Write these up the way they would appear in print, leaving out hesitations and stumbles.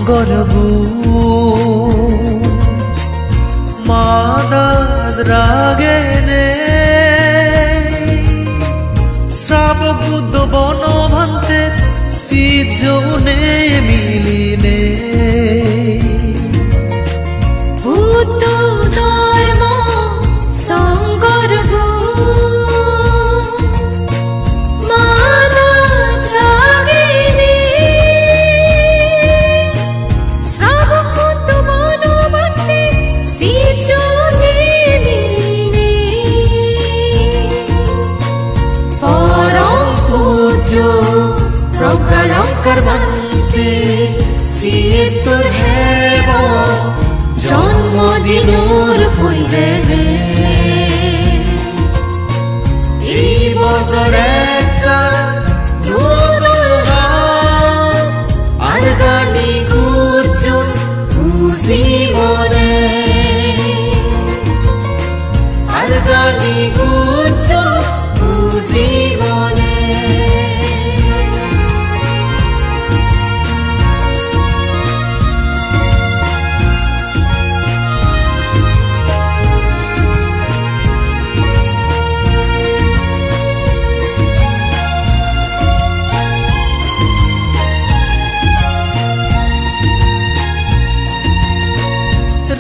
গরগু মাদাদ রাগেনে শ্রাবক বুদ্ধ বনভান্তের সিজনে মিলিনে বুদ্ধ ধর্ম সংগরগু প্রজ্ঞালঙ্কার বান্তে সিয়েতুর হেব জন্মদিনুর ফুল দেবে এই বছরে আর গানি গুজন জীবনে আর গানি গুজন জীবনে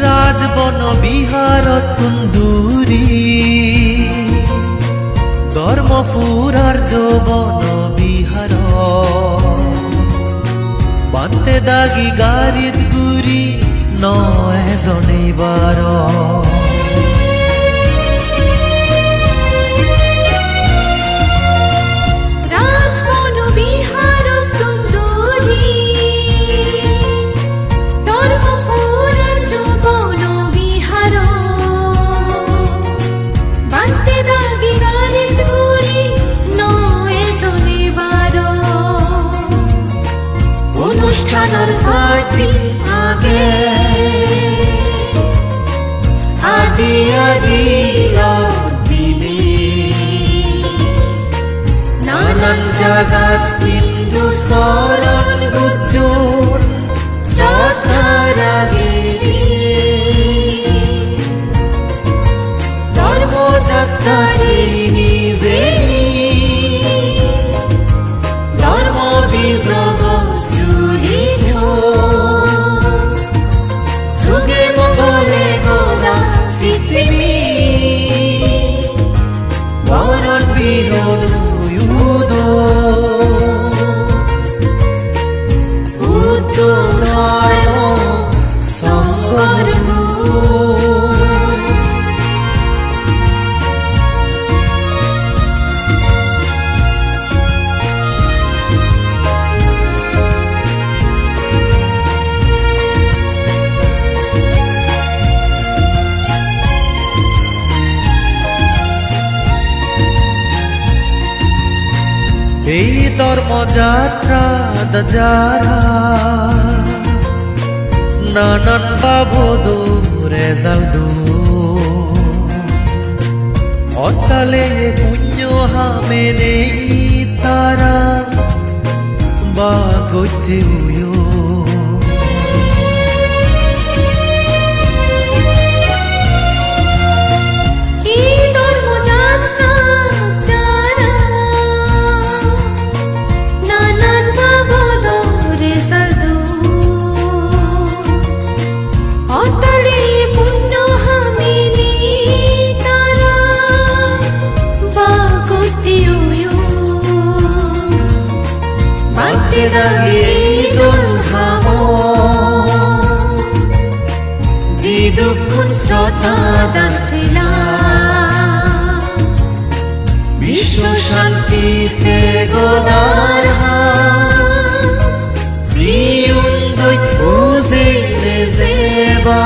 রাজবন বিহার তুন্দুরি ধর্মপুরার যৌবন বিহার বান্তে দাগি গারিদ গুরি নয় জনেবার অনুষ্ঠানের ফাটি আগে আদি আদি দিনে নানান জাগাত বিন্দু সরণ গুজন শ্রদ্ধার আগে ধর্মযাত্রারে নিজে ধর্ম বিজগ সুগে মঙ্গলে গোদা পৃথিবী বরণ বীরণ বুদ্ধ ধর্ম সংগরগু এই ধর্মযাত্রা যারা নানান বাবদো রেজাল্দো অতালে পুণ্য হামেনে তারা বা গইতে উয়ো জিদুকুন শ্রোতা দান্ত্রিলা বিশ্ব শান্তি ফে গোদার জিউন দই উজে রেজেবা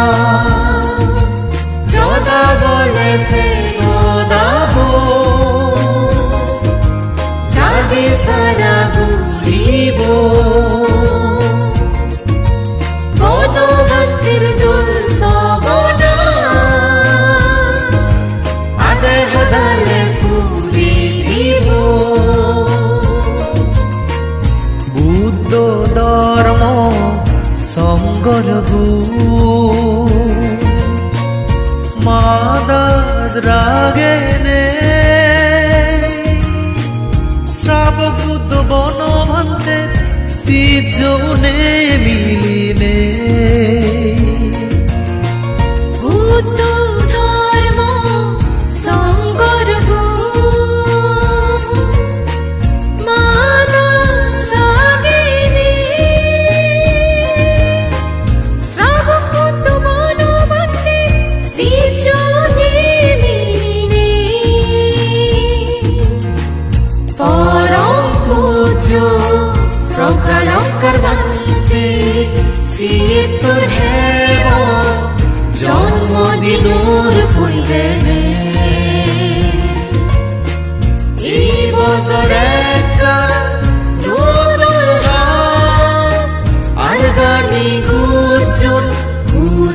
জদা বলে ফে গোদাবো জাগে সারা ঘুরিব বনভক্তির দুল সবনা আদে হদালে পুরি দিব বুদ্ধ ধর্ম সং ভান্তে সিজনে মিলিনে বুদ্ধ ধর্ম সংকর গো মানব রাগিনী শ্রাবক তো বনবন্তে সিজনে মিলিনে পরম পূজ্য প্রকালঙ্কার বন্তে সিদ্ধর হেব জন্মদিনুর ফুলদেনে এই বছরে আর গানি গুজন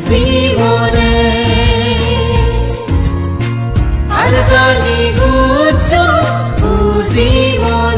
জীবনে আর গানি গুজন জীবনে